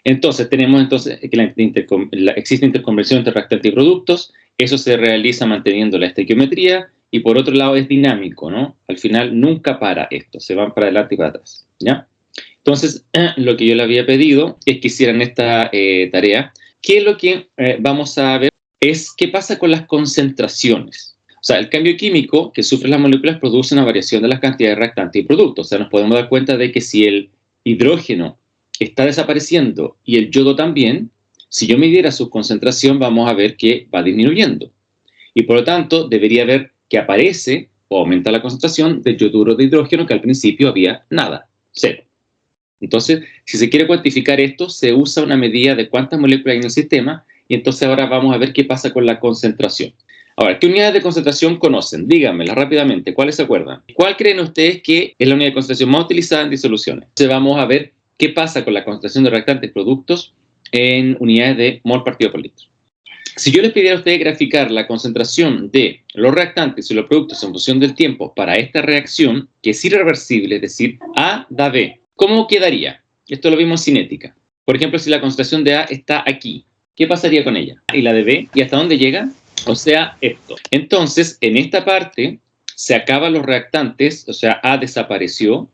Entonces, tenemos entonces que existe interconversión entre reactantes y productos. Eso se realiza manteniendo la estequiometría. Y por otro lado es dinámico, ¿no? Al final nunca para esto, se van para adelante y para atrás, ¿ya? Entonces, lo que yo le había pedido es que hicieran esta tarea, que lo que vamos a ver es qué pasa con las concentraciones. O sea, el cambio químico que sufren las moléculas produce una variación de las cantidades de reactantes y productos. O sea, nos podemos dar cuenta de que si el hidrógeno está desapareciendo y el yodo también, si yo midiera su concentración, vamos a ver que va disminuyendo. Y por lo tanto, debería haber que aparece o aumenta la concentración del yoduro de hidrógeno, que al principio había nada, 0. Entonces, si se quiere cuantificar esto, se usa una medida de cuántas moléculas hay en el sistema, y entonces ahora vamos a ver qué pasa con la concentración. Ahora, ¿qué unidades de concentración conocen? Díganmela rápidamente, ¿cuáles se acuerdan? ¿Cuál creen ustedes que es la unidad de concentración más utilizada en disoluciones? Entonces vamos a ver qué pasa con la concentración de reactantes y productos en unidades de mol partido por litro. Si yo les pidiera a ustedes graficar la concentración de los reactantes y los productos en función del tiempo para esta reacción, que es irreversible, es decir, A da B, ¿cómo quedaría? Esto lo vimos en cinética. Por ejemplo, si la concentración de A está aquí, ¿qué pasaría con ella? ¿Y la de B? ¿Y hasta dónde llega? O sea, esto. Entonces, en esta parte se acaban los reactantes, o sea, A desapareció,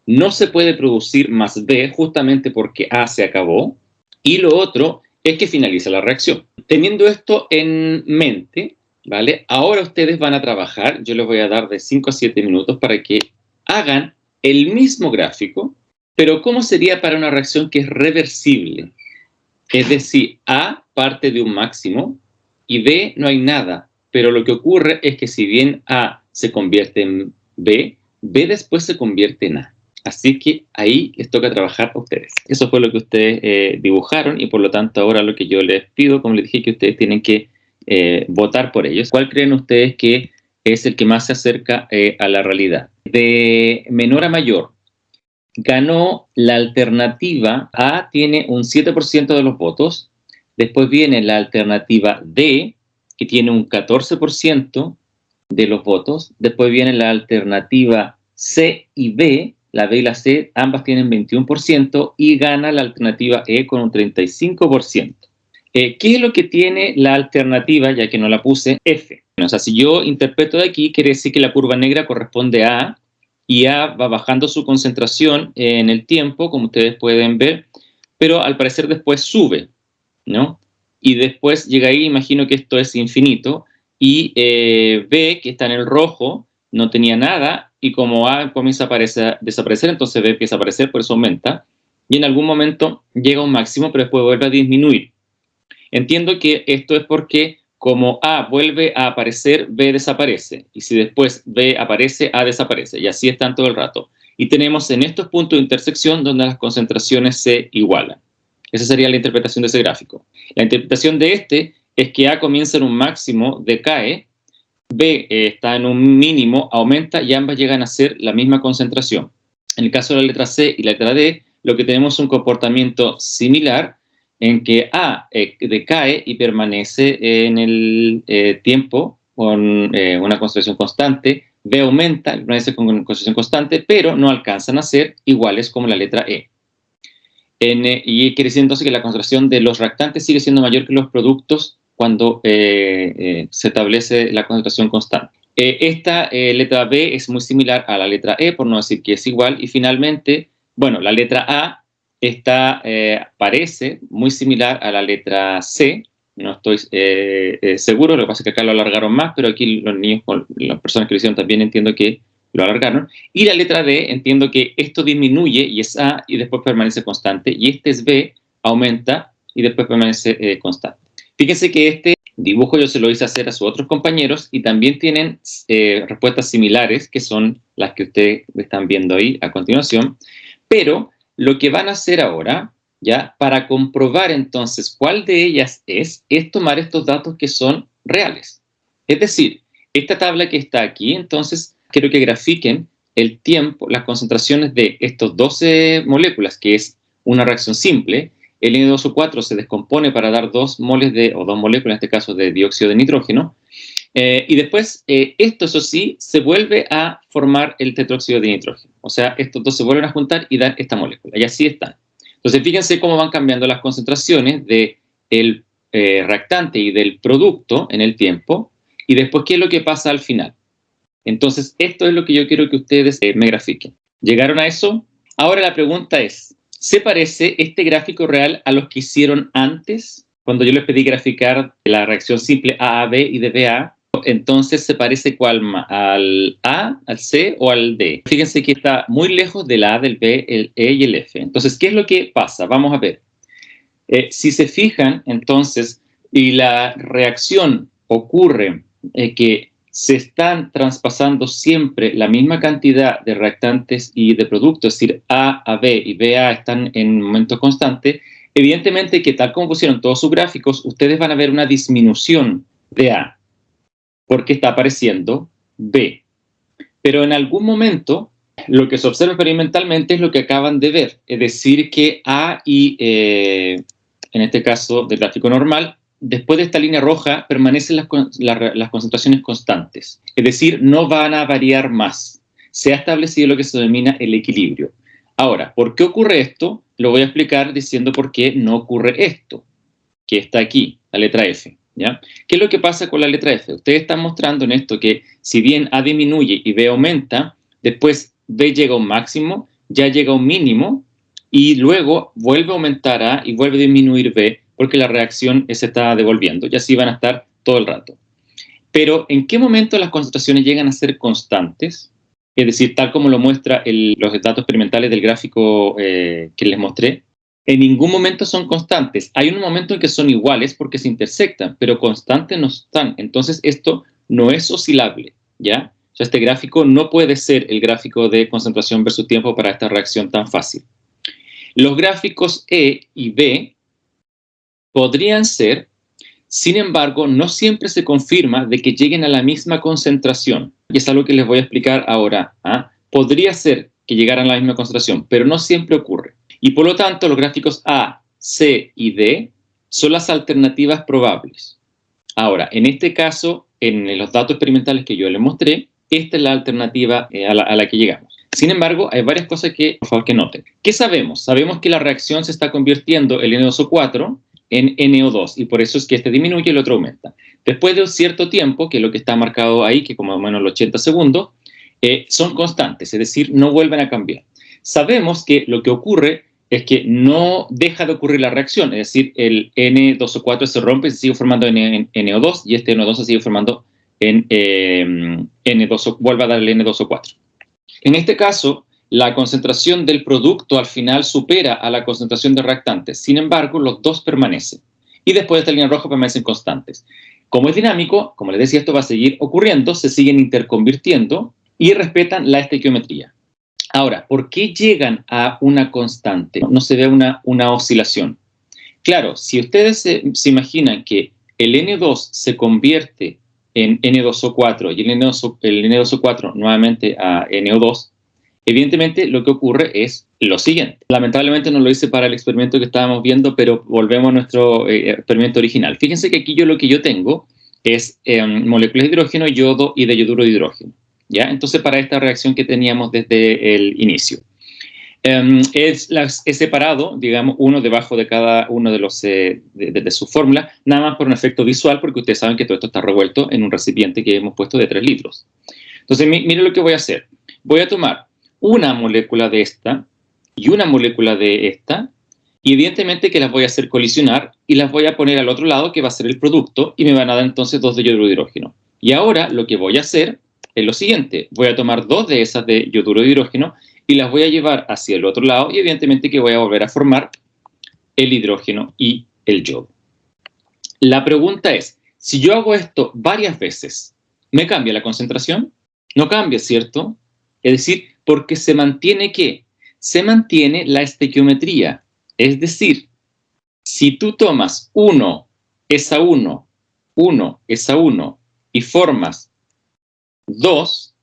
no se puede producir más B justamente porque A se acabó, y lo otro es que finaliza la reacción. Teniendo esto en mente, ¿vale? Ahora ustedes van a trabajar, yo les voy a dar de 5 a 7 minutos para que hagan el mismo gráfico, pero ¿cómo sería para una reacción que es reversible? Es decir, A parte de un máximo y B no hay nada, pero lo que ocurre es que si bien A se convierte en B, B después se convierte en A. Así que ahí les toca trabajar a ustedes. Eso fue lo que ustedes dibujaron y por lo tanto ahora lo que yo les pido, como les dije, que ustedes tienen que votar por ellos. ¿Cuál creen ustedes que es el que más se acerca a la realidad? De menor a mayor, ganó la alternativa A, tiene un 7% de los votos. Después viene la alternativa D, que tiene un 14% de los votos. Después viene la alternativa C y B. La B y la C, ambas tienen 21% y gana la alternativa E con un 35%. ¿Qué es lo que tiene la alternativa, ya que no la puse, F? O sea, si yo interpreto de aquí, quiere decir que la curva negra corresponde a A, y A va bajando su concentración en el tiempo, como ustedes pueden ver, pero al parecer después sube, ¿no? Y después llega ahí, imagino que esto es infinito, y B, que está en el rojo, no tenía nada, y como A comienza a desaparecer, entonces B empieza a aparecer, por eso aumenta, y en algún momento llega a un máximo, pero después vuelve a disminuir. Entiendo que esto es porque como A vuelve a aparecer, B desaparece, y si después B aparece, A desaparece, y así están todo el rato. Y tenemos en estos puntos de intersección donde las concentraciones se igualan. Esa sería la interpretación de ese gráfico. La interpretación de este es que A comienza en un máximo, decae, B está en un mínimo, aumenta y ambas llegan a ser la misma concentración. En el caso de la letra C y la letra D, lo que tenemos es un comportamiento similar en que A decae y permanece en el tiempo con una concentración constante, B aumenta y permanece con una concentración constante, pero no alcanzan a ser iguales como la letra E. Y quiere decir entonces que la concentración de los reactantes sigue siendo mayor que los productos cuando se establece la concentración constante. Esta letra B es muy similar a la letra E, por no decir que es igual, y finalmente, bueno, la letra A parece muy similar a la letra C, no estoy seguro, lo que pasa es que acá lo alargaron más, pero aquí los niños, las personas que lo hicieron también entiendo que lo alargaron, y la letra D entiendo que esto disminuye y es A y después permanece constante, y este es B, aumenta y después permanece constante. Fíjense que este dibujo yo se lo hice hacer a sus otros compañeros y también tienen respuestas similares, que son las que ustedes están viendo ahí a continuación, pero lo que van a hacer ahora, ya, para comprobar entonces cuál de ellas es tomar estos datos que son reales. Es decir, esta tabla que está aquí, entonces, quiero que grafiquen el tiempo, las concentraciones de estas 12 moléculas, que es una reacción simple. El N2O4 se descompone para dar 2 moles o 2 moléculas, en este caso, de dióxido de nitrógeno. Y después, esto, eso sí, se vuelve a formar el tetróxido de nitrógeno. O sea, estos dos se vuelven a juntar y dan esta molécula. Y así están. Entonces, fíjense cómo van cambiando las concentraciones del reactante y del producto en el tiempo, y después qué es lo que pasa al final. Entonces, esto es lo que yo quiero que ustedes me grafiquen. ¿Llegaron a eso? Ahora la pregunta es, ¿se parece este gráfico real a los que hicieron antes? Cuando yo les pedí graficar la reacción simple AAB y de BA, entonces ¿se parece cuál más? ¿Al A, al C o al D? Fíjense que está muy lejos del A, del B, el E y el F. Entonces, ¿qué es lo que pasa? Vamos a ver. Si se fijan, entonces, y la reacción ocurre que se están traspasando siempre la misma cantidad de reactantes y de productos, es decir, A a B y B a están en momento constante, evidentemente que tal como pusieron todos sus gráficos, ustedes van a ver una disminución de A, porque está apareciendo B. Pero en algún momento, lo que se observa experimentalmente es lo que acaban de ver, es decir, que A y, en este caso del gráfico normal, después de esta línea roja permanecen las concentraciones constantes, es decir, no van a variar más. Se ha establecido lo que se denomina el equilibrio. Ahora, ¿por qué ocurre esto? Lo voy a explicar diciendo por qué no ocurre esto, que está aquí, la letra F. ¿Ya? ¿Qué es lo que pasa con la letra F? Ustedes están mostrando en esto que si bien A disminuye y B aumenta, después B llega a un máximo, ya llega a un mínimo, y luego vuelve a aumentar A y vuelve a disminuir B, porque la reacción se está devolviendo, y así van a estar todo el rato. Pero, ¿en qué momento las concentraciones llegan a ser constantes? Es decir, tal como lo muestra los datos experimentales del gráfico que les mostré, en ningún momento son constantes. Hay un momento en que son iguales porque se intersectan, pero constantes no están. Entonces, esto no es oscilable, ¿ya? O sea, este gráfico no puede ser el gráfico de concentración versus tiempo para esta reacción tan fácil. Los gráficos E y B podrían ser, sin embargo, no siempre se confirma de que lleguen a la misma concentración. Y es algo que les voy a explicar ahora. Podría ser que llegaran a la misma concentración, pero no siempre ocurre. Y por lo tanto, los gráficos A, C y D son las alternativas probables. Ahora, en este caso, en los datos experimentales que yo les mostré, esta es la alternativa a la que llegamos. Sin embargo, hay varias cosas que, por favor, que noten. ¿Qué sabemos? Sabemos que la reacción se está convirtiendo el N2O4 en NO2, y por eso es que este disminuye y el otro aumenta. Después de un cierto tiempo, que es lo que está marcado ahí, que como más o menos los 80 segundos, son constantes, es decir, no vuelven a cambiar. Sabemos que lo que ocurre es que no deja de ocurrir la reacción, es decir, el N2O4 se rompe y se sigue formando en NO2, y este NO2 se sigue formando en N2O, vuelve a dar el N2O4. En este caso, la concentración del producto al final supera a la concentración de reactantes. Sin embargo, los dos permanecen. Y después de esta línea roja permanecen constantes. Como es dinámico, como les decía, esto va a seguir ocurriendo, se siguen interconvirtiendo y respetan la estequiometría. Ahora, ¿por qué llegan a una constante? No se ve una oscilación. Claro, si ustedes se imaginan que el N2 se convierte en N2O4 y el N2O4 nuevamente a NO2, evidentemente lo que ocurre es lo siguiente. Lamentablemente no lo hice para el experimento que estábamos viendo, pero volvemos a nuestro experimento original. Fíjense que aquí lo que yo tengo es moléculas de hidrógeno, yodo y de yoduro de hidrógeno. ¿Ya? Entonces, para esta reacción que teníamos desde el inicio. He separado, digamos, uno debajo de cada uno de los de su fórmula, nada más por un efecto visual, porque ustedes saben que todo esto está revuelto en un recipiente que hemos puesto de 3 litros. Entonces, miren lo que voy a hacer. Voy a tomar una molécula de esta y una molécula de esta, y evidentemente que las voy a hacer colisionar y las voy a poner al otro lado, que va a ser el producto, y me van a dar entonces 2 de yoduro de hidrógeno. Y ahora lo que voy a hacer es lo siguiente. Voy a tomar 2 de esas de yoduro de hidrógeno y las voy a llevar hacia el otro lado, y evidentemente que voy a volver a formar el hidrógeno y el yodo. La pregunta es, si yo hago esto varias veces, ¿me cambia la concentración? No cambia, ¿cierto? Es decir, porque se mantiene ¿qué? Se mantiene la estequiometría. Es decir, si tú tomas 1 es a 1, 1 es a 1 y formas 2,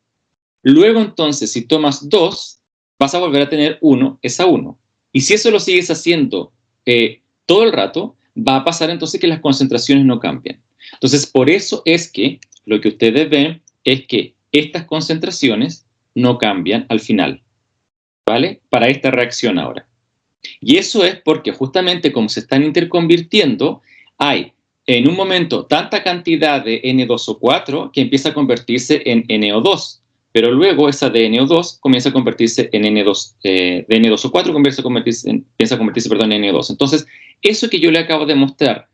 luego entonces si tomas 2, vas a volver a tener 1 es a 1. Y si eso lo sigues haciendo todo el rato, va a pasar entonces que las concentraciones no cambian. Entonces, por eso es que lo que ustedes ven es que estas concentraciones no cambian al final, ¿vale? Para esta reacción ahora. Y eso es porque justamente como se están interconvirtiendo, hay en un momento tanta cantidad de N2O4 que empieza a convertirse en NO2, pero luego esa de NO2 comienza a convertirse en N2, de N2O4 empieza a convertirse, en NO2. Entonces, eso que yo le acabo de mostrar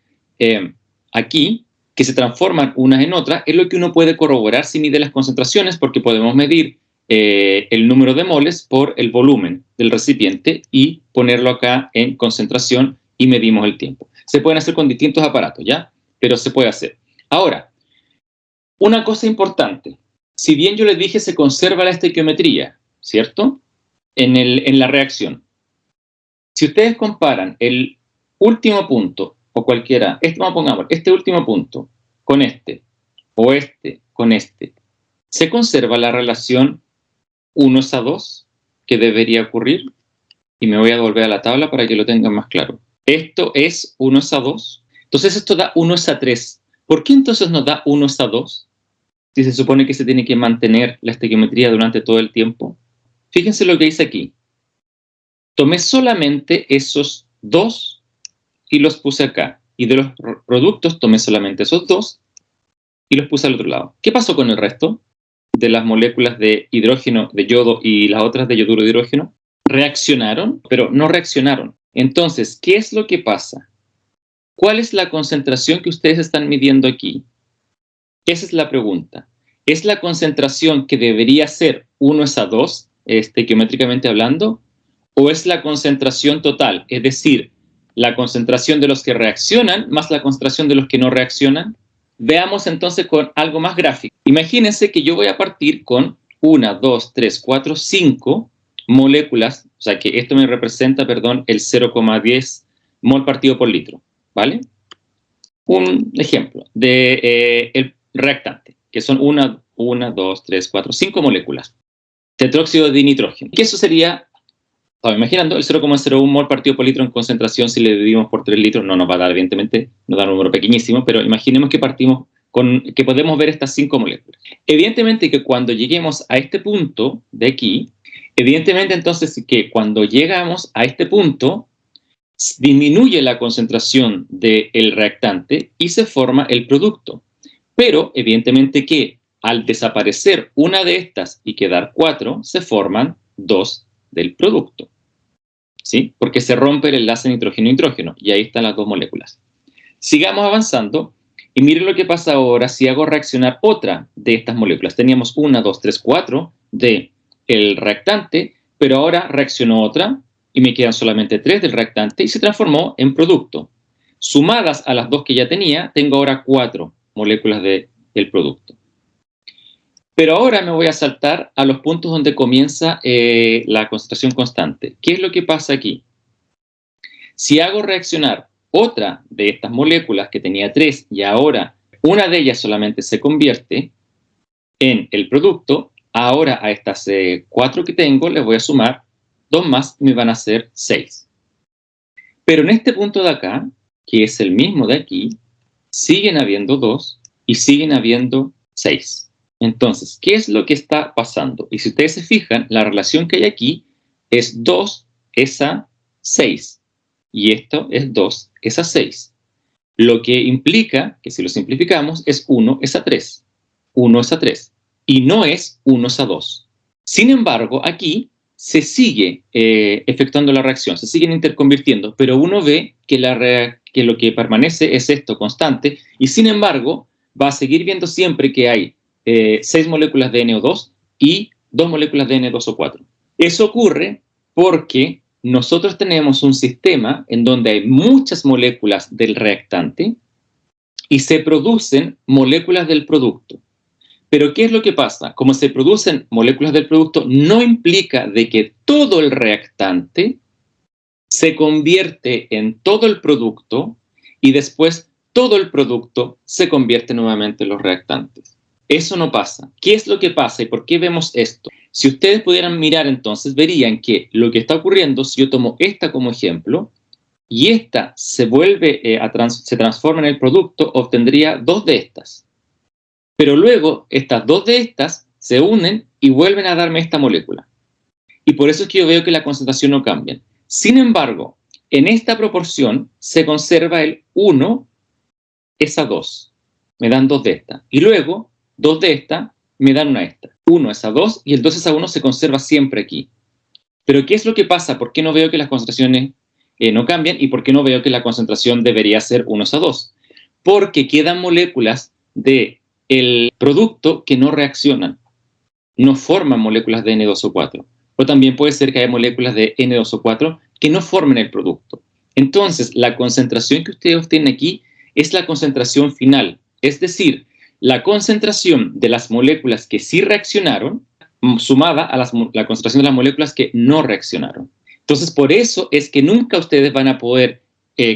aquí, que se transforman unas en otras, es lo que uno puede corroborar si mide las concentraciones, porque podemos medir el número de moles por el volumen del recipiente y ponerlo acá en concentración y medimos el tiempo. Se pueden hacer con distintos aparatos, ¿ya? Pero se puede hacer. Ahora, una cosa importante. Si bien yo les dije se conserva la estequiometría, ¿cierto? En la reacción. Si ustedes comparan el último punto, o cualquiera, pongamos, este último punto con este, o este con este, ¿se conserva la relación 1:2 que debería ocurrir? Y me voy a devolver a la tabla para que lo tengan más claro. Esto es 1:2. Entonces esto da 1:3. ¿Por qué entonces nos da 1:2? Si se supone que se tiene que mantener la estequiometría durante todo el tiempo. Fíjense lo que dice aquí. Tomé solamente esos dos y los puse acá. Y de los productos tomé solamente esos dos y los puse al otro lado. ¿Qué pasó con el resto de las moléculas de hidrógeno, de yodo y las otras de yoduro de hidrógeno? Reaccionaron, pero no reaccionaron. Entonces, ¿qué es lo que pasa? ¿Cuál es la concentración que ustedes están midiendo aquí? Esa es la pregunta. ¿Es la concentración que debería ser 1:2, estequiométricamente hablando? ¿O es la concentración total? Es decir, la concentración de los que reaccionan más la concentración de los que no reaccionan. Veamos entonces con algo más gráfico. Imagínense que yo voy a partir con 1, 2, 3, 4, 5 moléculas, o sea que esto me representa, perdón, el 0,10 mol partido por litro, ¿vale? Un ejemplo de el reactante, que son 1, 2, 3, 4, 5 moléculas. Tetróxido de nitrógeno. Que eso sería, estaba imaginando, el 0,01 mol partido por litro en concentración. Si le dividimos por 3 litros, no nos va a dar, evidentemente, nos da un número pequeñísimo, pero imaginemos que partimos con, que podemos ver estas 5 moléculas. Evidentemente que cuando lleguemos a este punto de aquí, evidentemente entonces que cuando llegamos a este punto, disminuye la concentración del reactante y se forma el producto. Pero evidentemente que al desaparecer una de estas y quedar 4, se forman 2 del producto. ¿Sí? Porque se rompe el enlace nitrógeno-nitrógeno y ahí están las dos moléculas. Sigamos avanzando y miren lo que pasa ahora si hago reaccionar otra de estas moléculas. Teníamos 1, 2, 3, 4 del reactante, pero ahora reaccionó otra y me quedan solamente 3 del reactante y se transformó en producto. Sumadas a las 2 que ya tenía, tengo ahora 4 moléculas del producto. Pero ahora me voy a saltar a los puntos donde comienza la concentración constante. ¿Qué es lo que pasa aquí? Si hago reaccionar otra de estas moléculas que tenía 3 y ahora una de ellas solamente se convierte en el producto, ahora a estas 4 que tengo les voy a sumar 2 más y me van a hacer 6. Pero en este punto de acá, que es el mismo de aquí, siguen habiendo 2 y siguen habiendo 6. Entonces, ¿qué es lo que está pasando? Y si ustedes se fijan, la relación que hay aquí es 2 es a 6. Y esto es 2 es a 6. Lo que implica, que si lo simplificamos, es 1 es a 3. 1 es a 3. Y no es 1 es a 2. Sin embargo, aquí se sigue efectuando la reacción, se siguen interconvirtiendo, pero uno ve que lo que permanece es esto constante, y sin embargo, va a seguir viendo siempre que hay 6 moléculas de NO2 y 2 moléculas de N2O4. Eso ocurre porque nosotros tenemos un sistema en donde hay muchas moléculas del reactante y se producen moléculas del producto. Pero ¿qué es lo que pasa? Como se producen moléculas del producto, no implica de que todo el reactante se convierte en todo el producto y después todo el producto se convierte nuevamente en los reactantes. Eso no pasa. ¿Qué es lo que pasa y por qué vemos esto? Si ustedes pudieran mirar entonces, verían que lo que está ocurriendo, si yo tomo esta como ejemplo, y esta se se transforma en el producto, obtendría 2 de estas. Pero luego, estas 2 de estas se unen y vuelven a darme esta molécula. Y por eso es que yo veo que la concentración no cambia. Sin embargo, en esta proporción se conserva el 1 es a 2. Me dan 2 de esta. Y luego, 2 de esta me dan una de esta. 1 es a 2 y el 2 es a 1 se conserva siempre aquí. Pero ¿qué es lo que pasa? ¿Por qué no veo que las concentraciones no cambian? ¿Y por qué no veo que la concentración debería ser 1 es a 2? Porque quedan moléculas del producto que no reaccionan. No forman moléculas de N2O4. O también puede ser que haya moléculas de N2O4 que no formen el producto. Entonces, la concentración que ustedes obtienen aquí es la concentración final. Es decir, la concentración de las moléculas que sí reaccionaron sumada a la concentración de las moléculas que no reaccionaron. Entonces, por eso es que nunca ustedes van a poder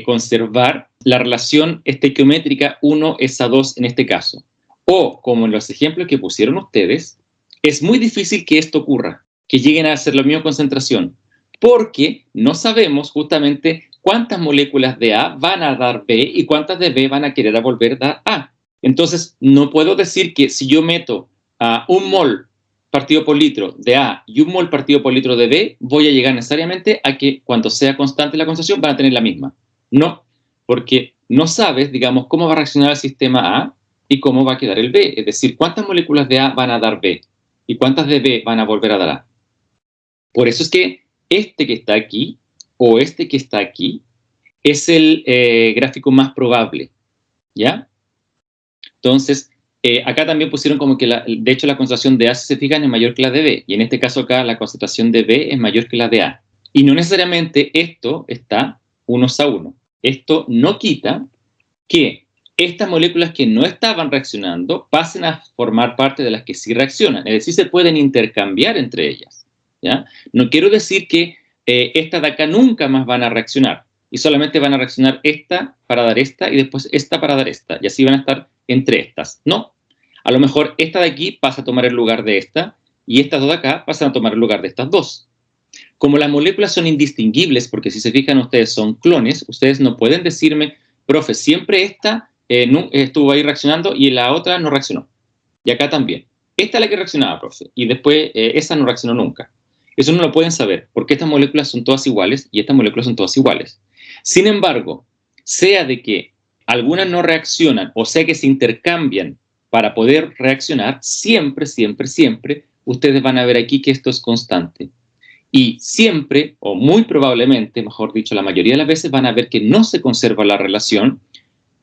conservar la relación estequiométrica 1 es a 2 en este caso. O, como en los ejemplos que pusieron ustedes, es muy difícil que esto ocurra, que lleguen a ser la misma concentración, porque no sabemos justamente cuántas moléculas de A van a dar B y cuántas de B van a querer volver a dar A. Entonces, no puedo decir que si yo meto a 1 mol partido por litro de A y 1 mol partido por litro de B, voy a llegar necesariamente a que cuando sea constante la concentración van a tener la misma. No, porque no sabes, digamos, cómo va a reaccionar el sistema A y cómo va a quedar el B. Es decir, cuántas moléculas de A van a dar B y cuántas de B van a volver a dar A. Por eso es que este que está aquí o este que está aquí es el gráfico más probable, ¿ya? Entonces, acá también pusieron como que, de hecho, la concentración de A, si se fijan, es mayor que la de B. Y en este caso acá, la concentración de B es mayor que la de A. Y no necesariamente esto está 1 a 1. Esto no quita que estas moléculas que no estaban reaccionando pasen a formar parte de las que sí reaccionan. Es decir, se pueden intercambiar entre ellas, ¿ya? No quiero decir que estas de acá nunca más van a reaccionar. Y solamente van a reaccionar esta para dar esta y después esta para dar esta. Y así van a estar entre estas. No. A lo mejor esta de aquí pasa a tomar el lugar de esta y estas dos de acá pasan a tomar el lugar de estas dos. Como las moléculas son indistinguibles, porque si se fijan ustedes son clones, ustedes no pueden decirme, profe, siempre esta estuvo ahí reaccionando y la otra no reaccionó. Y acá también. Esta es la que reaccionaba, profe, y después esa no reaccionó nunca. Eso no lo pueden saber, porque estas moléculas son todas iguales y estas moléculas son todas iguales. Sin embargo, sea de que algunas no reaccionan o sea que se intercambian para poder reaccionar, siempre, siempre, siempre, ustedes van a ver aquí que esto es constante. Y siempre, o muy probablemente, mejor dicho, la mayoría de las veces van a ver que no se conserva la relación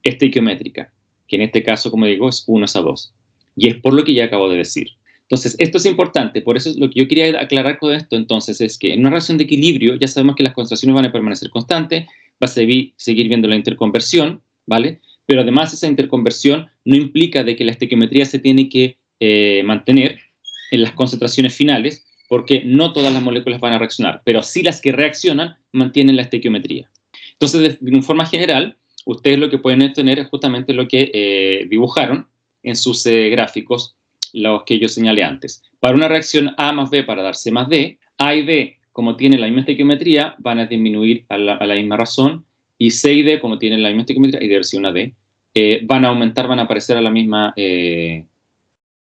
estequiométrica, que en este caso, como digo, es 1 a 2. Y es por lo que ya acabo de decir. Entonces, esto es importante, por eso es lo que yo quería aclarar con esto, entonces, es que en una relación de equilibrio ya sabemos que las concentraciones van a permanecer constantes, va a seguir viendo la interconversión, ¿vale? Pero además esa interconversión no implica de que la estequiometría se tiene que mantener en las concentraciones finales, porque no todas las moléculas van a reaccionar, pero sí las que reaccionan mantienen la estequiometría. Entonces, de una forma general, ustedes lo que pueden tener es justamente lo que dibujaron en sus gráficos, los que yo señalé antes. Para una reacción A más B para dar C más D, A y B, como tienen la misma estequiometría, van a disminuir a la misma razón, y C y D, como tienen la misma estequiometría, y debe ser una D, van a aumentar, van a aparecer a la misma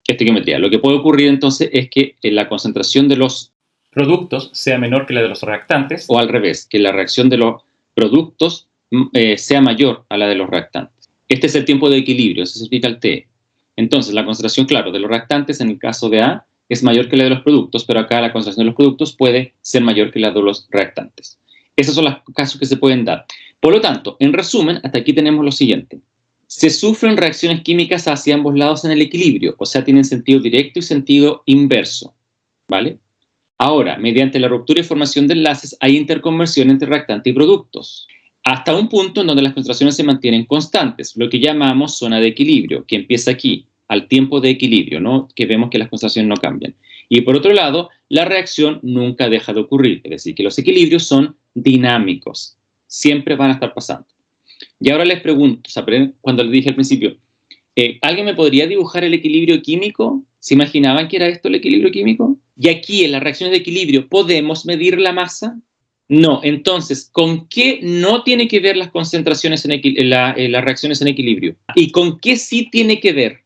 estequiometría. Lo que puede ocurrir entonces es que la concentración de los productos sea menor que la de los reactantes, o al revés, que la reacción de los productos sea mayor a la de los reactantes. Este es el tiempo de equilibrio, eso significa el T. Entonces, la concentración, claro, de los reactantes en el caso de A es mayor que la de los productos, pero acá la concentración de los productos puede ser mayor que la de los reactantes. Esos son los casos que se pueden dar. Por lo tanto, en resumen, hasta aquí tenemos lo siguiente. Se sufren reacciones químicas hacia ambos lados en el equilibrio, o sea, tienen sentido directo y sentido inverso, ¿vale? Ahora, mediante la ruptura y formación de enlaces, hay interconversión entre reactante y productos, hasta un punto en donde las concentraciones se mantienen constantes, lo que llamamos zona de equilibrio, que empieza aquí, al tiempo de equilibrio, ¿no? Que vemos que las concentraciones no cambian. Y por otro lado, la reacción nunca deja de ocurrir, es decir, que los equilibrios son dinámicos, siempre van a estar pasando. Y ahora les pregunto, cuando les dije al principio, ¿alguien me podría dibujar el equilibrio químico? ¿Se imaginaban que era esto el equilibrio químico? Y aquí en las reacciones de equilibrio, ¿podemos medir la masa? No. Entonces, ¿con qué no tiene que ver las concentraciones las reacciones en equilibrio? ¿Y con qué sí tiene que ver?